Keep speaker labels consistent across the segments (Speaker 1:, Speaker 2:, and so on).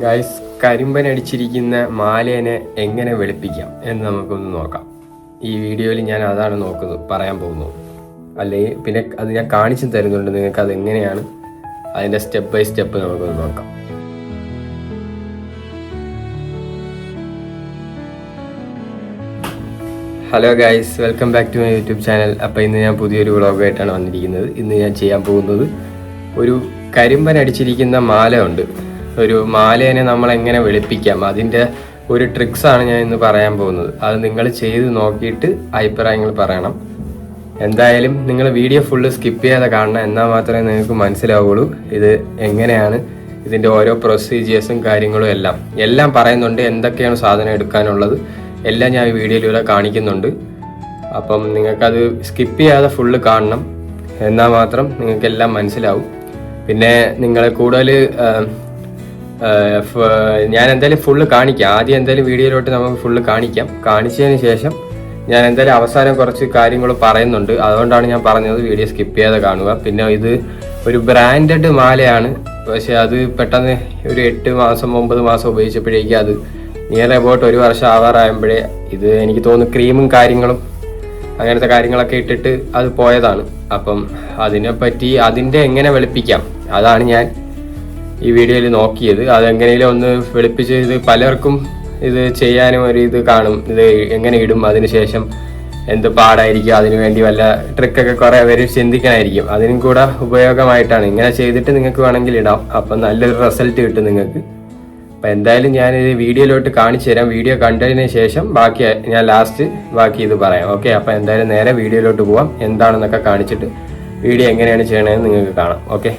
Speaker 1: Guys, കരിമ്പൻ അടിച്ചിരിക്കുന്ന മാലേനെ എങ്ങനെ വെളുപ്പിക്കാം എന്ന് നമുക്കൊന്ന് നോക്കാം. ഈ വീഡിയോയിൽ ഞാൻ അതാണ് പറയാൻ പോകുന്നത്. അല്ലെങ്കിൽ പിന്നെ അത് ഞാൻ കാണിച്ചു തരുന്നുണ്ട് നിങ്ങൾക്ക് അതെങ്ങനെയാണ് അതിൻ്റെ സ്റ്റെപ്പ് ബൈ സ്റ്റെപ്പ് നമുക്കൊന്ന് നോക്കാം. Hello guys, welcome back to my YouTube channel. അപ്പോൾ ഇന്ന് ഞാൻ പുതിയൊരു വ്ളോഗായിട്ടാണ് വന്നിരിക്കുന്നത്. ഇന്ന് ഞാൻ ചെയ്യാൻ പോകുന്നത് ഒരു കരിമ്പൻ അടിച്ചിരിക്കുന്ന മാല ഉണ്ട്. ഒരു മാലേനെ നമ്മൾ എങ്ങനെ വെളുപ്പിക്കാം അതിൻ്റെ ഒരു ട്രിക്സാണ് ഞാൻ ഇന്ന് പറയാൻ പോകുന്നത്. അത് നിങ്ങൾ ചെയ്ത് നോക്കിയിട്ട് അഭിപ്രായങ്ങൾ പറയണം. എന്തായാലും നിങ്ങൾ വീഡിയോ ഫുള്ള് സ്കിപ്പ് ചെയ്യാതെ കാണണം, എന്നാൽ മാത്രമേ നിങ്ങൾക്ക് മനസ്സിലാവുള്ളൂ ഇത് എങ്ങനെയാണ്, ഇതിൻ്റെ ഓരോ പ്രൊസീജിയേഴ്സും കാര്യങ്ങളും എല്ലാം പറയുന്നുണ്ട്. എന്തൊക്കെയാണ് സാധനം എടുക്കാനുള്ളത് എല്ലാം ഞാൻ ഈ വീഡിയോയിലൂടെ കാണിക്കുന്നുണ്ട്. അപ്പം നിങ്ങൾക്കത് സ്കിപ്പ് ചെയ്യാതെ ഫുള്ള് കാണണം, എന്നാൽ മാത്രം നിങ്ങൾക്കെല്ലാം മനസ്സിലാവും. പിന്നെ നിങ്ങൾ കൂടുതൽ ഞാൻ എന്തായാലും ഫുള്ള് കാണിക്കാം. ആദ്യം എന്തായാലും വീഡിയോയിലോട്ട് നമുക്ക് ഫുള്ള് കാണിച്ചതിന് ശേഷം ഞാൻ എന്തായാലും അവസാനം കുറച്ച് കാര്യങ്ങൾ പറയുന്നുണ്ട്. അതുകൊണ്ടാണ് ഞാൻ പറഞ്ഞത് വീഡിയോ സ്കിപ്പ് ചെയ്യാതെ കാണുക. പിന്നെ ഇത് ഒരു ബ്രാൻഡഡ് മാലയാണ്, പക്ഷെ അത് പെട്ടെന്ന് ഒരു 8 മാസം 9 മാസം ഉപയോഗിച്ചപ്പോഴേക്കും അത് നിയർ അബൌട്ട് 1 വർഷം ആവാറാകുമ്പോഴേ ഇത് എനിക്ക് തോന്നുന്നു ക്രീമും കാര്യങ്ങളും അങ്ങനത്തെ കാര്യങ്ങളൊക്കെ ഇട്ടിട്ട് അത് പോയതാണ്. അപ്പം അതിനെപ്പറ്റി അതിൻ്റെ എങ്ങനെ വെളുപ്പിക്കാം അതാണ് ഞാൻ ഈ വീഡിയോയിൽ നോക്കിയത്. അതെങ്ങനെയും ഒന്ന് വെളുപ്പിച്ച് ഇത് പലർക്കും ഇത് ചെയ്യാനും ഒരു ഇത് കാണും, ഇത് എങ്ങനെ ഇടും, അതിനുശേഷം എന്ത് പാടായിരിക്കും, അതിനുവേണ്ടി വല്ല ട്രിക്കൊക്കെ കുറേ പേര് ചിന്തിക്കാനായിരിക്കും. അതിനും കൂടെ ഉപയോഗമായിട്ടാണ്. ഇങ്ങനെ ചെയ്തിട്ട് നിങ്ങൾക്ക് വേണമെങ്കിൽ ഇടാം, അപ്പം നല്ലൊരു റിസൾട്ട് കിട്ടും നിങ്ങൾക്ക്. അപ്പം എന്തായാലും ഞാനിത് വീഡിയോയിലോട്ട് കാണിച്ചു തരാം. വീഡിയോ കണ്ടതിന് ശേഷം ബാക്കി ഞാൻ ലാസ്റ്റ് ഇത് പറയാം. ഓക്കെ, അപ്പം എന്തായാലും നേരെ വീഡിയോയിലോട്ട് പോവാം. എന്താണെന്നൊക്കെ കാണിച്ചിട്ട് വീഡിയോ എങ്ങനെയാണ് ചെയ്യണമെന്ന് നിങ്ങൾക്ക് കാണാം. ഓക്കെ,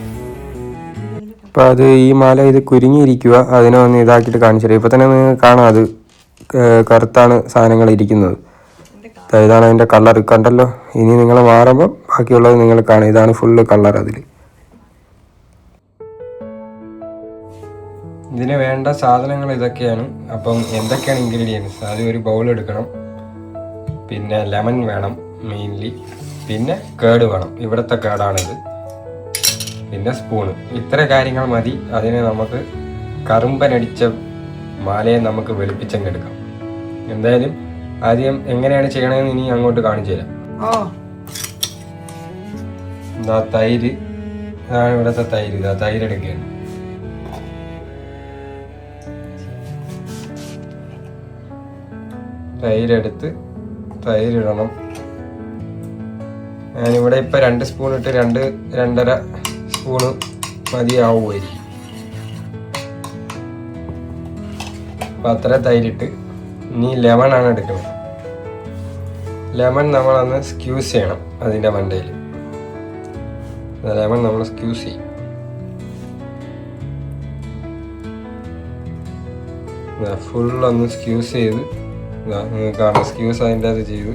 Speaker 1: അപ്പോൾ അത് ഈ മാല ഇത് കുരുങ്ങിയിരിക്കുക, അതിനെ ഒന്ന് ഇതാക്കിയിട്ട് കാണിച്ചു തരാം. ഇപ്പോൾ തന്നെ നിങ്ങൾക്ക് കാണാം അത് കറുത്താണ് സാധനങ്ങൾ ഇരിക്കുന്നത്. ഇതാണ് അതിൻ്റെ കളർ കണ്ടല്ലോ. ഇനി നിങ്ങൾ മാറുമ്പോൾ ബാക്കിയുള്ളത് നിങ്ങൾ കാണും. ഇതാണ് ഫുള്ള് കളർ. അതിൽ ഇതിന് വേണ്ട സാധനങ്ങൾ ഇതൊക്കെയാണ്. അപ്പം എന്തൊക്കെയാണ് ഇൻഗ്രീഡിയൻസ്? ആദ്യം ഒരു ബൗൾ എടുക്കണം, പിന്നെ ലെമൺ വേണം മെയിൻലി, പിന്നെ കേട് വേണം, ഇവിടുത്തെ കേടാണിത്, പിന്നെ സ്പൂണ്. ഇത്ര കാര്യങ്ങൾ മതി. അതിന് നമുക്ക് കറുമ്പനടിച്ച മാലയെ നമുക്ക് വെളുപ്പിച്ചെടുക്കാം. എന്തായാലും ആദ്യം എങ്ങനെയാണ് ചെയ്യണമെന്ന് ഇനി അങ്ങോട്ട് കാണിച്ചു തരാം. എന്താ തൈര്, ഇതാണ് ഇവിടുത്തെ തൈര്. ഇതാ തൈര് എടുക്കുകയാണ്. തൈരെടുത്ത് തൈരിടണം. ഞാനിവിടെ ഇപ്പം 2 സ്പൂൺ ഇട്ട് 2-2.5 സ്പൂണ് മതിയാവുമായിരിക്കും. അപ്പം അത്ര തൈരിട്ട് ഇനി ലെമണാണ് എടുക്കുന്നത്. ലെമൺ നമ്മളൊന്ന് സ്ക്യൂസ് ചെയ്യണം. അതിൻ്റെ മണ്ടയിൽ ലെമൺ നമ്മൾ സ്ക്യൂസ് ചെയ്യും. ഫുള്ളൊന്ന് സ്ക്യൂസ് ചെയ്ത് കാണാം. സ്ക്യൂസ് അതിൻ്റെ അത് ചെയ്ത്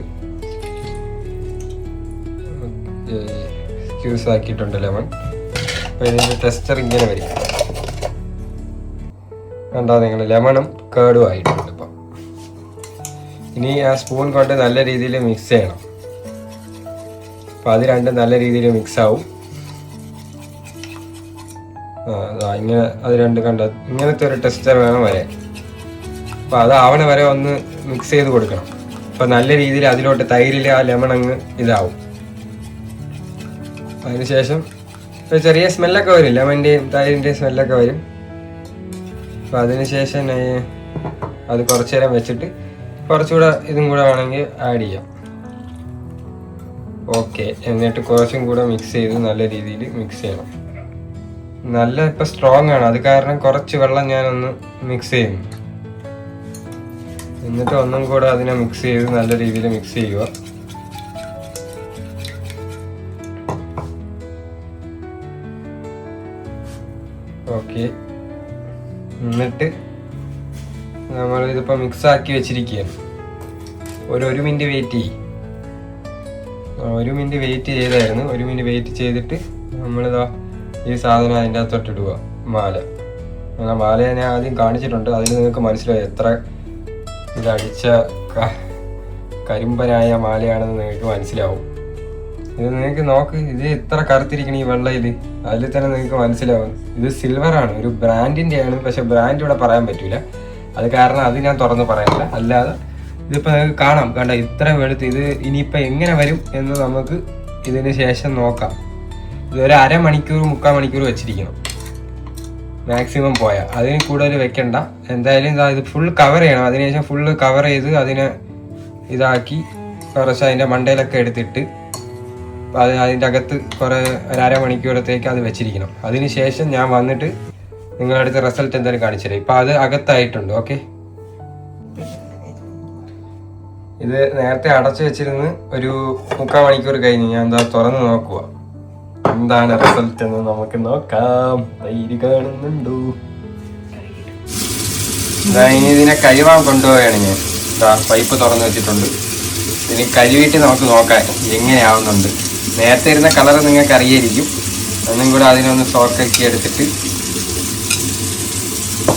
Speaker 1: സ്ക്യൂസ് ആക്കിയിട്ടുണ്ട് ലെമൺ. അപ്പോൾ ഇതിൻ്റെ ടെക്സ്ചർ ഇങ്ങനെ വരും. കണ്ടാൽ നിങ്ങൾ ലെമണും കേടും ആയിട്ടുണ്ട്. ഇപ്പം ഇനി ആ സ്പൂൺ കൊണ്ട് നല്ല രീതിയിൽ മിക്സ് ചെയ്യണം. അപ്പം അത് രണ്ടും നല്ല രീതിയിൽ മിക്സ് ആവും. ഇങ്ങനെ അത് രണ്ട് കണ്ട ഇങ്ങനത്തെ ഒരു ടെക്സ്ചർ വേണം വരാൻ. അപ്പോൾ അത് ആവണ വരെ ഒന്ന് മിക്സ് ചെയ്ത് കൊടുക്കണം. അപ്പം നല്ല രീതിയിൽ അതിലോട്ട് തൈരിൽ ആ ലെമൺ അങ്ങ് ഇതാവും. അതിനുശേഷം ഒരു ചെറിയ സ്മെല്ലൊക്കെ വരും, ലെമൻ്റെയും തൈരിൻ്റെയും സ്മെല്ലൊക്കെ വരും. അപ്പോൾ അതിനുശേഷം അത് കുറച്ച് നേരം വെച്ചിട്ട് കുറച്ചുകൂടെ ഇതും കൂടെ വേണമെങ്കിൽ ആഡ് ചെയ്യാം. ഓക്കെ, എന്നിട്ട് കുറച്ചും കൂടെ മിക്സ് ചെയ്ത് നല്ല രീതിയിൽ മിക്സ് ചെയ്യണം. നല്ല ഇപ്പം സ്ട്രോങ് ആണ്, അത് കാരണം കുറച്ച് വെള്ളം ഞാനൊന്ന് മിക്സ് ചെയ്യുന്നു. എന്നിട്ട് ഒന്നും കൂടെ അതിനെ മിക്സ് ചെയ്ത് നല്ല രീതിയിൽ മിക്സ് ചെയ്യുക. ഓക്കെ, എന്നിട്ട് നമ്മളിതിപ്പോൾ മിക്സാക്കി വെച്ചിരിക്കുകയാണ്. ഒരു മിനിറ്റ് വെയിറ്റ് ചെയ്യും. 1 മിനിറ്റ് വെയിറ്റ് ചെയ്തായിരുന്നു. 1 മിനിറ്റ് വെയിറ്റ് ചെയ്തിട്ട് നമ്മളിതാ ഈ സാധനം അതിൻ്റെ അകത്തോട്ടിടുക. മാല ഞാൻ ആദ്യം കാണിച്ചിട്ടുണ്ട്. അതിൽ നിങ്ങൾക്ക് മനസ്സിലായി എത്ര ഇതടിച്ച കരിമ്പനായ മാലയാണെന്ന് നിങ്ങൾക്ക് മനസ്സിലാവും. ഇത് നിങ്ങൾക്ക് നോക്ക്, ഇത് എത്ര കറുത്തിരിക്കണം ഈ വെള്ളയിൽ, അതിൽ തന്നെ നിങ്ങൾക്ക് മനസ്സിലാവും. ഇത് സിൽവറാണ്, ഒരു ബ്രാൻഡിൻ്റെ ആണ്. പക്ഷെ ബ്രാൻഡ് ഇവിടെ പറയാൻ പറ്റില്ല, അത് കാരണം അത് ഞാൻ തുറന്ന് പറയാനില്ല. അല്ലാതെ ഇതിപ്പോൾ നിങ്ങൾക്ക് കാണാം, കണ്ട ഇത്ര വെളുത്ത്. ഇത് ഇനിയിപ്പോൾ എങ്ങനെ വരും എന്ന് നമുക്ക് ഇതിന് ശേഷം നോക്കാം. ഇതൊരു അരമണിക്കൂർ 3/4 മണിക്കൂർ വെച്ചിരിക്കണം മാക്സിമം പോയാൽ. അതിന് കൂടുതൽ വെക്കണ്ട. എന്തായാലും ഇത് ഫുൾ കവർ ചെയ്യണം. അതിനുശേഷം ഫുള്ള് കവർ ചെയ്ത് അതിനെ ഇതാക്കി കുറച്ച് അതിൻ്റെ മണ്ടയിലൊക്കെ എടുത്തിട്ട് അതിൻ്റെ അകത്ത് ഒരു അരമണിക്കൂറത്തേക്ക് അത് വെച്ചിരിക്കണം. അതിന് ശേഷം ഞാൻ വന്നിട്ട് നിങ്ങളുടെ അടുത്ത് റിസൾട്ട് എന്തായാലും കാണിച്ചു തരാം. ഇപ്പം അത് അകത്തായിട്ടുണ്ട്. ഓക്കെ, ഇത് നേരത്തെ അടച്ചു വെച്ചിരുന്ന് ഒരു 3/4 മണിക്കൂർ കഴിഞ്ഞ് ഞാൻ എന്താ തുറന്ന് നോക്കുക, എന്താണ് റിസൾട്ട് എന്ന് നമുക്ക് നോക്കാം. തൈര് കാണുന്നുണ്ടോ? ഇനി ഇതിനെ കഴുവാൻ കൊണ്ടുപോവുകയാണ് ഞാൻ. പൈപ്പ് തുറന്ന് വെച്ചിട്ടുണ്ട്. ഇനി കഴുകിയിട്ട് നമുക്ക് നോക്കാം എങ്ങനെയാവുന്നുണ്ട്. നേരത്തെ ഇരുന്ന കളർ നിങ്ങൾക്ക് അറിയായിരിക്കും. ഒന്നും കൂടെ അതിനൊന്ന് സോക്കാക്കി എടുത്തിട്ട്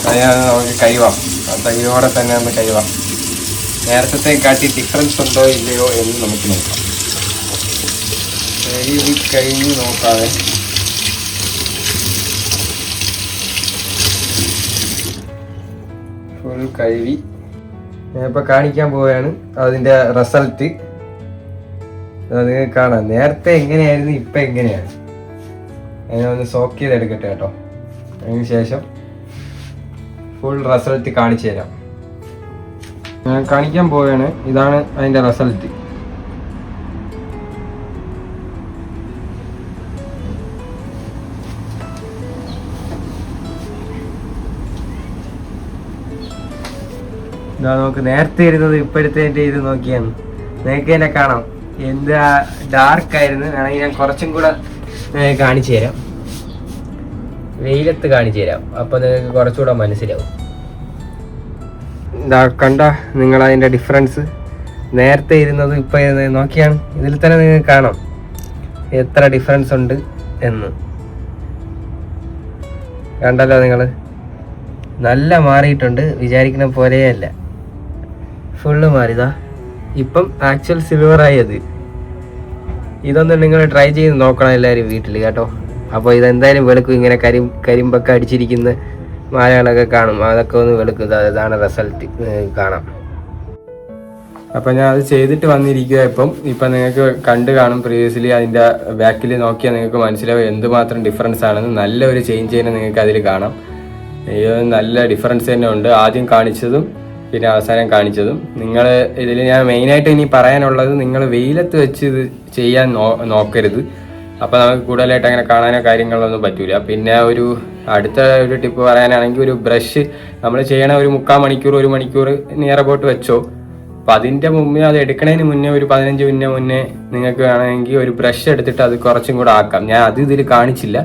Speaker 1: അതിനകത്ത് നമുക്ക് കഴുവാം. ആ തൈരോടെ തന്നെ ഒന്ന് കഴുവാം. നേരത്തെ കാട്ടി ഡിഫറൻസ് ഉണ്ടോ ഇല്ലയോ എന്ന് നമുക്ക് നോക്കാം. കഴുകി കഴിഞ്ഞ് നോക്കാതെ ഫുൾ കഴുകി ഞാനിപ്പോൾ കാണിക്കാൻ പോവുകയാണ് അതിൻ്റെ റിസൾട്ട്. അത് കാണാം നേരത്തെ എങ്ങനെയായിരുന്നു ഇപ്പം എങ്ങനെയാണ്. അതിനെ ഒന്ന് സോക്ക് ചെയ്തെടുക്കട്ടെ കേട്ടോ. അതിന് ശേഷം ഫുൾ റിസൾട്ട് കാണിച്ചു തരാം. ഞാൻ കാണിക്കാൻ പോവുകയാണ്. ഇതാണ് അതിൻ്റെ റിസൾട്ട്. ഇതാ നോക്ക്, നേരത്തെ ഇരുന്നത് ഇപ്പോഴത്തെ ഇത് നോക്കിയാണ് നിങ്ങൾക്ക് തന്നെ കാണാം എന്താ ഡാർക്ക് ആയിരുന്നു. വേണമെങ്കിൽ ഞാൻ കുറച്ചും കൂടെ കാണിച്ചു തരാം, വെയിലത്ത് കാണിച്ചു തരാം. അപ്പോൾ നിങ്ങൾക്ക് കുറച്ചുകൂടെ മനസ്സിലാവും. ഇതാ കണ്ട നിങ്ങൾ അതിൻ്റെ ഡിഫറൻസ്, നേരത്തെ ഇരുന്നത് ഇപ്പോൾ ഇരുന്നത് നോക്കിയാണ്. ഇതിൽ തന്നെ നിങ്ങൾക്ക് കാണാം എത്ര ഡിഫറൻസ് ഉണ്ട് എന്ന്. കണ്ടല്ലോ നിങ്ങൾ, നല്ല മാറിയിട്ടുണ്ട്, വിചാരിക്കുന്ന പോലെയല്ല, ഫുള്ള് മാറിയതാ. ഇപ്പം ആക്ച്വൽ സിൽവറായി അത്. ഇതൊന്ന് നിങ്ങൾ ട്രൈ ചെയ്ത് നോക്കണം എല്ലാവരും വീട്ടിൽ കേട്ടോ. അപ്പോൾ ഇതെന്തായാലും വെളുക്കും. ഇങ്ങനെ കരിമ്പൊക്കെ അടിച്ചിരിക്കുന്ന മാലകളൊക്കെ കാണും, അതൊക്കെ ഒന്ന് വെളുക്കും. ഇതാണ് റിസൾട്ട് കാണാം. അപ്പം ഞാൻ അത് ചെയ്തിട്ട് വന്നിരിക്കുക. ഇപ്പം നിങ്ങൾക്ക് കണ്ട് കാണും. പ്രീവിയസ്ലി അതിൻ്റെ ബാക്കിൽ നോക്കിയാൽ നിങ്ങൾക്ക് മനസ്സിലാവും എന്തുമാത്രം ഡിഫറൻസ് ആണെന്ന്. നല്ലൊരു ചേഞ്ച് തന്നെ നിങ്ങൾക്ക് അതിൽ കാണാം. നല്ല ഡിഫറൻസ് തന്നെ ഉണ്ട്, ആദ്യം കാണിച്ചതും പിന്നെ അവസാനം കാണിച്ചതും. നിങ്ങൾ ഇതിൽ ഞാൻ മെയിനായിട്ട് ഇനി പറയാനുള്ളത്, നിങ്ങൾ വെയിലത്ത് വെച്ച് ഇത് ചെയ്യാൻ നോക്കരുത്. അപ്പോൾ നമുക്ക് കൂടുതലായിട്ട് അങ്ങനെ കാണാനോ കാര്യങ്ങളൊന്നും പറ്റൂല. പിന്നെ അടുത്ത ഒരു ടിപ്പ് പറയാനാണെങ്കിൽ, ഒരു ബ്രഷ് നമ്മൾ ചെയ്യണ ഒരു 3/4 മണിക്കൂർ 1 മണിക്കൂർ നിയർ അബൌട്ട് വെച്ചോ. അപ്പം അതിൻ്റെ മുന്നേ, അത് എടുക്കണതിന് മുന്നേ ഒരു 15 മിനിറ്റ് മുന്നേ നിങ്ങൾക്ക് വേണമെങ്കിൽ ഒരു ബ്രഷ് എടുത്തിട്ട് അത് കുറച്ചും കൂടെ ആക്കാം. ഞാൻ അത് ഇതിൽ കാണിച്ചില്ല,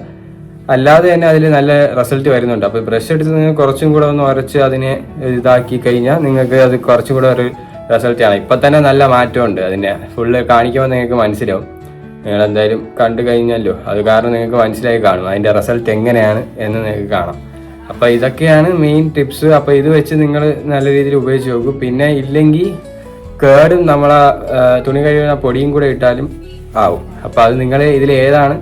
Speaker 1: അല്ലാതെ തന്നെ അതിൽ നല്ല റിസൾട്ട് വരുന്നുണ്ട്. അപ്പോൾ ബ്രഷ് എടുത്ത് നിങ്ങൾ കുറച്ചും കൂടെ ഒന്ന് ഉരച്ച് അതിനെ ഇതാക്കി കഴിഞ്ഞാൽ നിങ്ങൾക്ക് അത് കുറച്ചും കൂടെ ഒരു റിസൾട്ടാണ്. ഇപ്പം തന്നെ നല്ല മാറ്റമുണ്ട്. അതിനെ ഫുള്ള് കാണിക്കുമ്പോൾ നിങ്ങൾക്ക് മനസ്സിലാവും. നിങ്ങൾ എന്തായാലും കണ്ടു കഴിഞ്ഞല്ലോ, അത് കാരണം നിങ്ങൾക്ക് മനസ്സിലായി കാണും അതിൻ്റെ റിസൾട്ട് എങ്ങനെയാണ് എന്ന് നിങ്ങൾക്ക് കാണാം. അപ്പോൾ ഇതൊക്കെയാണ് മെയിൻ ടിപ്സ്. അപ്പോൾ ഇത് വെച്ച് നിങ്ങൾ നല്ല രീതിയിൽ ഉപയോഗിച്ച് നോക്കും. പിന്നെ ഇല്ലെങ്കിൽ കേടും നമ്മളെ തുണി കഴുകുന്ന പൊടിയും കൂടെ ഇട്ടാലും ആവും. അപ്പോൾ അത് നിങ്ങൾ ഇതിൽ ഏതാണ്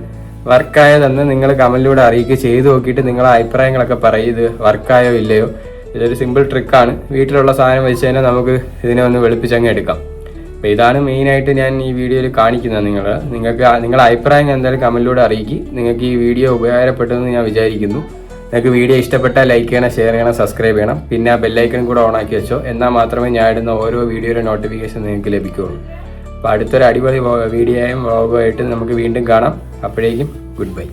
Speaker 1: വർക്കായതെന്ന് നിങ്ങൾ കമന്റിലൂടെ അറിയിക്കുക. ചെയ്ത് നോക്കിയിട്ട് നിങ്ങളെ അഭിപ്രായങ്ങളൊക്കെ പറയും, ഇത് വർക്കായോ ഇല്ലയോ. ഇതൊരു സിമ്പിൾ ട്രിക്കാണ്. വീട്ടിലുള്ള സാധനം വെച്ച് തന്നെ നമുക്ക് ഇതിനെ ഒന്ന് വെളുപ്പിച്ചങ്ങ് എടുക്കാം. അപ്പോൾ ഇതാണ് മെയിനായിട്ട് ഞാൻ ഈ വീഡിയോയിൽ കാണിക്കുന്നത്. നിങ്ങൾക്ക് നിങ്ങളുടെ അഭിപ്രായം എന്തായാലും കമന്റിലൂടെ അറിയിക്കുക. നിങ്ങൾക്ക് ഈ വീഡിയോ ഉപകാരപ്പെട്ടതെന്ന് ഞാൻ വിചാരിക്കുന്നു. നിങ്ങൾക്ക് വീഡിയോ ഇഷ്ടപ്പെട്ടാൽ ലൈക്ക് ചെയ്യണം, ഷെയർ ചെയ്യണം, സബ്സ്ക്രൈബ് ചെയ്യണം. പിന്നെ ആ ബെല്ലൈക്കൺ കൂടെ ഓണാക്കി വെച്ചോ. എന്നാൽ മാത്രമേ ഞാൻ ഇടുന്ന ഓരോ വീഡിയോയുടെ നോട്ടിഫിക്കേഷൻ നിങ്ങൾക്ക് ലഭിക്കുകയുള്ളൂ. അപ്പോൾ അടുത്തൊരു അടിപൊളി വീഡിയോയും വ്ളോഗുമായിട്ട് നമുക്ക് വീണ്ടും കാണാം. അപ്പോഴേക്കും ഗുഡ് ബൈ.